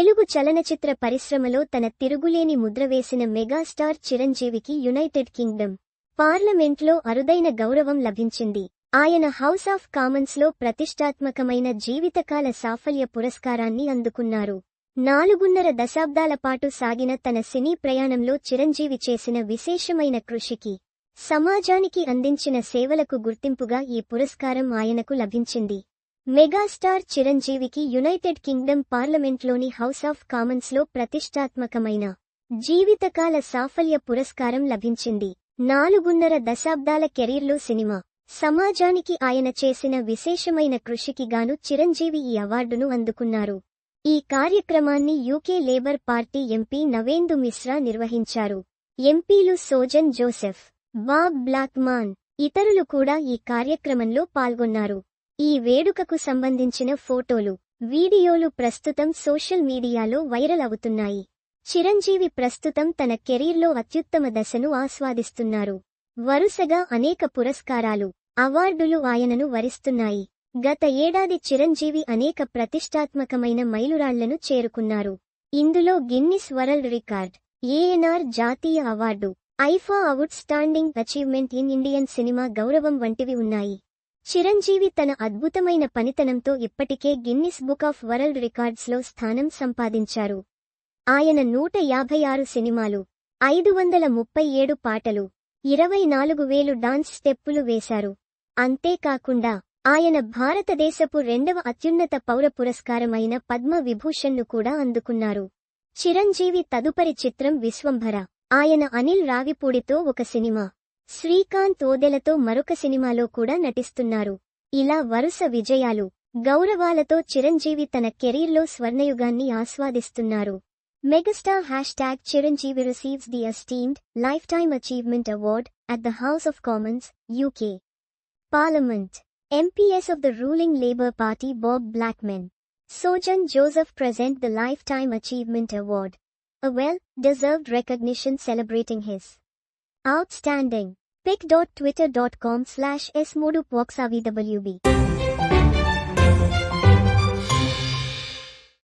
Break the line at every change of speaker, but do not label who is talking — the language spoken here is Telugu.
తెలుగు చలనచిత్ర పరిశ్రమలో తన తిరుగులేని ముద్ర వేసిన మెగాస్టార్ చిరంజీవికి యునైటెడ్ కింగ్డమ్ పార్లమెంట్లో అరుదైన గౌరవం లభించింది. ఆయన హౌస్ ఆఫ్ కామన్స్లో ప్రతిష్టాత్మకమైన జీవితకాల సాఫల్య పురస్కారాన్ని అందుకున్నారు. 4.5 దశాబ్దాల పాటు సాగిన తన సినీ ప్రయాణంలో చిరంజీవి చేసిన విశేషమైన కృషికి, సమాజానికి అందించిన సేవలకు గుర్తింపుగా ఈ పురస్కారం ఆయనకు లభించింది. మెగాస్టార్ చిరంజీవికి యునైటెడ్ కింగ్డమ్ పార్లమెంట్లోని హౌస్ ఆఫ్ కామన్స్లో ప్రతిష్టాత్మకమైన జీవితకాల సాఫల్య పురస్కారం లభించింది. 4.5 దశాబ్దాల కెరీర్లో సినిమా, సమాజానికి ఆయన చేసిన విశేషమైన కృషికి గాను చిరంజీవి ఈ అవార్డును అందుకున్నారు. ఈ కార్యక్రమాన్ని UK labour party MP Navendu Mishra నిర్వహించారు. ఎంపీలు సోజన్ జోసెఫ్, బాబ్ బ్లాక్మాన్, ఇతరులు కూడా ఈ కార్యక్రమంలో పాల్గొన్నారు. ఈ వేడుకకు సంబంధించిన ఫోటోలు, వీడియోలు ప్రస్తుతం సోషల్ మీడియాలో వైరల్ అవుతున్నాయి. చిరంజీవి ప్రస్తుతం తన కెరీర్లో అత్యుత్తమ దశను ఆస్వాదిస్తున్నారు. వరుసగా అనేక పురస్కారాలు, అవార్డులు ఆయనను వరిస్తున్నాయి. గత ఏడాది చిరంజీవి అనేక ప్రతిష్టాత్మకమైన మైలురాళ్లను చేరుకున్నారు. ఇందులో గిన్నిస్ వరల్డ్ రికార్డ్, ఏఎన్ఆర్ జాతీయ award, IIFA out standing achievement in Indian cinema గౌరవం వంటివి ఉన్నాయి. చిరంజీవి తన అద్భుతమైన పనితనంతో ఇప్పటికే గిన్నిస్ బుక్ ఆఫ్ వరల్డ్ రికార్డ్స్లో స్థానం సంపాదించారు. ఆయన 156 సినిమాలు, 537 పాటలు, 24,000 డాన్స్ స్టెప్పులు వేశారు. అంతేకాకుండా ఆయన భారతదేశపు 2వ అత్యున్నత పౌర పురస్కారమైన పద్మ విభూషణ్ను కూడా అందుకున్నారు. చిరంజీవి తదుపరి చిత్రం విశ్వంభర. ఆయన అనిల్ రావిపూడితో ఒక సినిమా, శ్రీకాంత్ ఓదెలతో మరొక సినిమాలో కూడా నటిస్తున్నారు. ఇలా వరుస విజయాలు, గౌరవాలతో చిరంజీవి తన కెరీర్లో స్వర్ణయుగాన్ని ఆస్వాదిస్తున్నారు. Megastar #Chiranjeevi receives the esteemed Lifetime Achievement Award at the House of Commons, UK. Parliament. MPs of the ruling Labour Party Bob Blackman, Sojan Joseph present the Lifetime Achievement Award, a well-deserved recognition celebrating his outstanding pic.twitter.com/s3wb